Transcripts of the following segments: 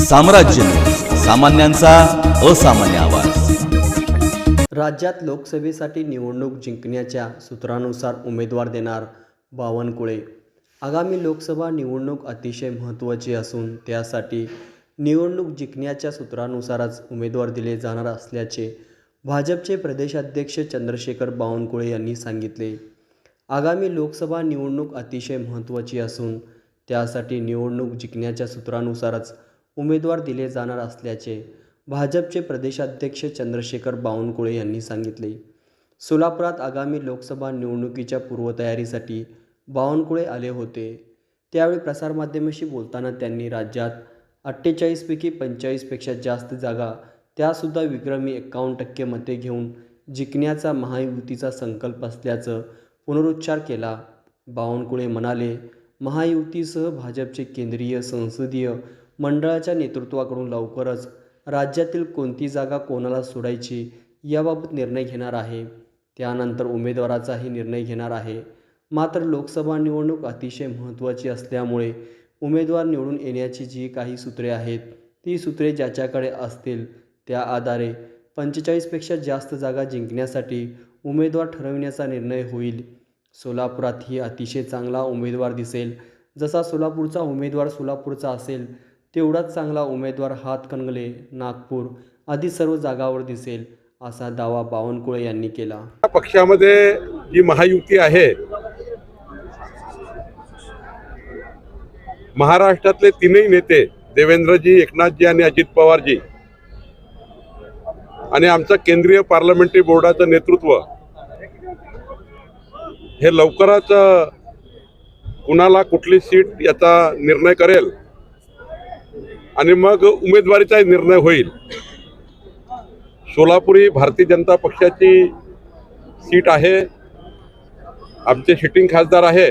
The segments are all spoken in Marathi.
साम्राज्य, सामान्यांचा असामान्य आवाज। राज्यात लोकसभेसाठी निवडणूक जिंकण्याच्या सूत्रानुसार उमेदवार देणार बावनकुळे। आगामी लोकसभा निवडणूक अतिशय महत्त्वाची असून त्यासाठी निवडणूक जिंकण्याच्या सूत्रानुसारच उमेदवार दिले जाणार असल्याचे भाजपचे प्रदेशाध्यक्ष चंद्रशेखर बावनकुळे यांनी सांगितले। आगामी लोकसभा निवडणूक अतिशय महत्त्वाची असून त्यासाठी निवडणूक जिंकण्याच्या सूत्रानुसारच उमेदवार दिले जाणार असल्याचे भाजपचे प्रदेशाध्यक्ष चंद्रशेखर बावनकुळे यांनी सांगितले। सोलापुरात आगामी लोकसभा निवडणुकीच्या पूर्वतयारीसाठी बावनकुळे आले होते। त्यावेळी प्रसारमाध्यमांशी बोलताना त्यांनी राज्यात 48 पैकी 45 पेक्षा जास्त जागा, त्यासुद्धा विक्रमी 51% मते घेऊन जिंकण्याचा महायुतीचा संकल्प असल्याचं पुनरुच्चार केला। बावनकुळे म्हणाले, महायुतीसह भाजपचे केंद्रीय संसदीय मंडळाच्या नेतृत्वाकडून लवकरच राज्यातील कोणती जागा कोणाला सोडायची याबाबत निर्णय घेणार आहे। त्यानंतर उमेदवाराचाही निर्णय घेणार आहे। मात्र लोकसभा निवडणूक अतिशय महत्त्वाची असल्यामुळे उमेदवार निवडून येण्याची जी काही सूत्रे आहेत ती सूत्रे ज्याच्याकडे असतील त्या आधारे 45 पेक्षा जास्त जागा जिंकण्यासाठी उमेदवार ठरविण्याचा निर्णय होईल। सोलापुरात ही अतिशय चांगला उमेदवार दिसेल। जसा सोलापूरचा उमेदवार सोलापूरचा असेल तेवढाच चांगला उमेदवार हातकणंगले, नागपूर आदी सर्व जागावर दिसेल, असा दावा बावनकुळे यांनी केला। पक्षामध्ये जी महायुती आहे, महाराष्ट्रातले तीनही नेते देवेंद्रजी, एकनाथजी आणि अजित पवारजी आणि आमचं केंद्रीय पार्लमेंटरी बोर्डाचं नेतृत्व हे लवकरच कुणाला कुठली सीट याचा निर्णय करेल आणि मग उमेदवारीचा निर्णय होईल। सोलापुरी भारतीय जनता पक्षाची सीट आहे, आमचे सिटिंग खासदार आहे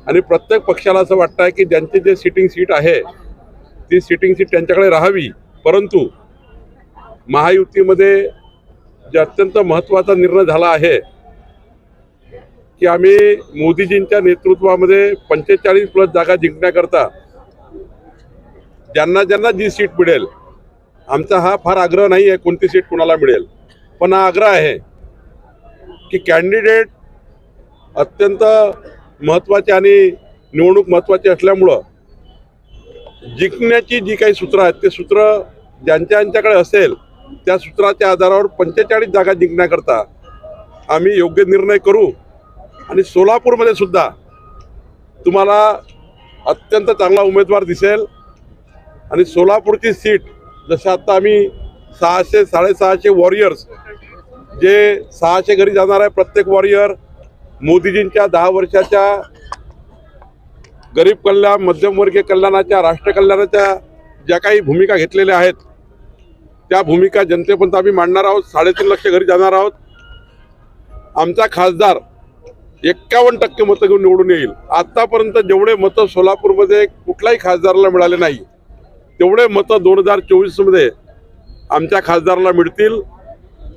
आणि प्रत्येक पक्षाला असं वाटतं आहे की ज्यांची जे सिटिंग सीट आहे ती सिटिंग सीट त्यांच्याकडे राहावी। परंतु महायुतीमध्ये जे अत्यंत महत्त्वाचा निर्णय झाला आहे की आम्ही मोदीजींच्या नेतृत्वामध्ये 45+ जागा जिंकण्याकरता ज्यांना ज्यांना जी सीट मिळेल, आमचा हा फार आग्रह नाही आहे कोणती सीट कुणाला मिळेल, पण हा आग्रह आहे की कॅन्डिडेट अत्यंत महत्त्वाचे आणि निवडणूक महत्त्वाची असल्यामुळं जिंकण्याची जी काही सूत्र आहेत ते सूत्र ज्यांच्याकडे असेल त्या सूत्राच्या आधारावर 45 जागा जिंकण्याकरता आम्ही योग्य निर्णय करू। आणि सोलापूरमध्ये सुद्धा तुम्हाला अत्यंत चांगला उमेदवार दिसेल आणि सोलापूरची सीट जसं आता आम्ही 600-650 वॉरियर्स, जे 600 घरी जाणार आहे प्रत्येक वॉरियर, मोदीजींच्या 10 वर्षाच्या गरीब कल्याण, मध्यमवर्गीय कल्याणाच्या, राष्ट्र कल्याणाच्या ज्या काही भूमिका घेतलेल्या आहेत त्या भूमिका जनतेपर्यंत आम्ही मांडणार आहोत। 3.5 लाख घरी जाणार आहोत। आमचा खासदार 51% मतं घेऊन निवडून येईल। आतापर्यंत जेवढे मतं सोलापूरमध्ये कुठल्याही खासदाराला मिळाले नाही तेवढे मतं 2024 आमच्या खासदाराला मिळतील,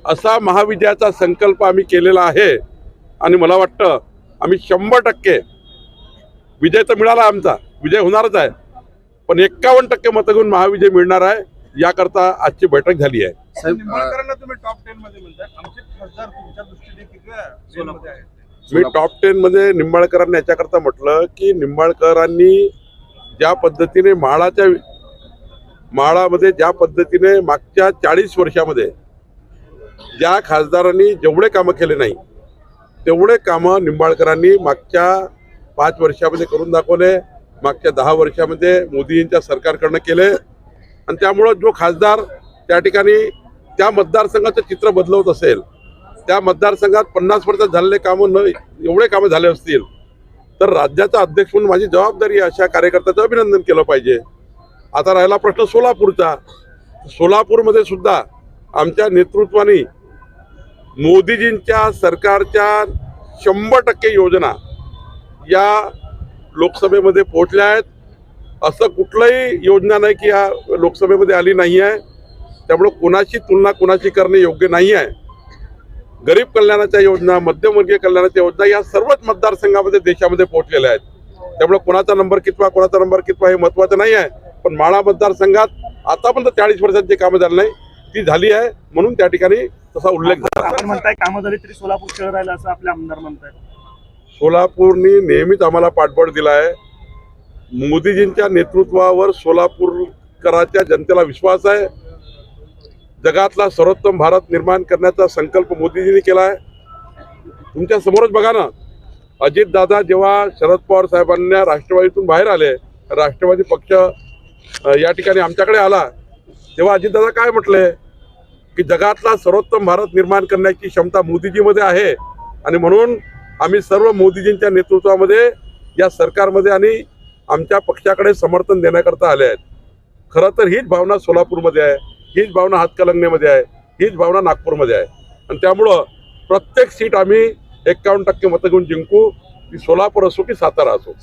असा महाविजयाचा संकल्प आम्ही केलेला आहे। आणि मला वाटतं आम्ही 100% विजय तर मिळाला, आमचा विजय होणारच आहे, पण 51% मतं घेऊन महाविजय मिळणार आहे, याकरता आजची बैठक झाली आहे। तुम्ही टॉप 10 मध्ये म्हणताय, आमचे खासदार तुमच्या दृष्टीने किती मध्ये आहेत? मी टॉप 10 मध्ये निंबाळकरांनी याच्याकरता म्हटलं की निंबाळकरांनी ज्या पद्धतीने माळामध्ये ज्या पद्धतीने मागच्या 40 वर्षामध्ये ज्या खासदारांनी जेवढे कामं केले नाही तेवढे कामं निंबाळकरांनी मागच्या 5 वर्षामध्ये करून दाखवले, मागच्या 10 वर्षामध्ये मोदींच्या सरकारकडनं केले। आणि त्यामुळं जो खासदार त्या ठिकाणी त्या मतदारसंघाचं चित्र बदलवत असेल, त्या मतदारसंघात 50 वर्षात झालेले कामं एवढे कामं झाले असतील तर राज्याचा अध्यक्ष म्हणून माझी जबाबदारी आहे अशा कार्यकर्त्याचं अभिनंदन केलं पाहिजे। आता राहिला प्रश्न सोलापूरचा। सोलापूरमध्ये सुद्धा आमच्या नेतृत्वाने मोदीजींच्या सरकारच्या 100% योजना या लोकसभेमध्ये पोहोचल्या आहेत। असं कुठलंही योजना नाही की या लोकसभेमध्ये आली नाही आहे, त्यामुळे कोणाची तुलना कोणाची करणे योग्य नाही आहे। गरीब कल्याणाच्या योजना, मध्यमवर्गीय कल्याणाच्या योजना या सर्वच मतदारसंघामध्ये देशामध्ये पोहोचलेल्या आहेत। त्यामुळे कोणाचा नंबर कितवा हे महत्त्वाचं नाही आहे, पण माळा मतदारसंघात आतापर्यंत 40 वर्षांची कामं झाली नाही, ती झाली आहे, म्हणून त्या ठिकाणी तसा उल्लेख झाला. आपण म्हणताय कामं झाली तरी सोलापूर शहर राहिलं असं आपले आमदार म्हणताय. सोलापूरनी नेहमीच आम्हाला पाठबळ दिला आहे. मोदीजींच्या नेतृत्वावर सोलापूरकरांच्या जनतेला विश्वास आहे. जगातला सर्वोत्तम भारत निर्माण करण्याचा संकल्प मोदीजींनी केला आहे. तुमच्या समोरच बघा ना, अजितदादा जेव्हा शरद पवार साहेबांना राष्ट्रवादीतून बाहेर आले, राष्ट्रवादी पक्ष या ठिकाणी आमच्याकडे आला, तेव्हा अजितदादा काय म्हटले की जगातला सर्वोत्तम भारत निर्माण करण्याची क्षमता मोदीजीमध्ये आहे आणि म्हणून आम्ही सर्व मोदीजींच्या नेतृत्वामध्ये या सरकारमध्ये आणि आमच्या पक्षाकडे समर्थन देण्याकरता आले आहेत. खरं तर हीच भावना सोलापूरमध्ये आहे, हीच भावना हातकलंगण्यामध्ये आहे, हीच भावना नागपूरमध्ये आहे आणि त्यामुळं प्रत्येक सीट आम्ही 51% मतं घेऊन जिंकू, ती सोलापूर असो की सातारा असो.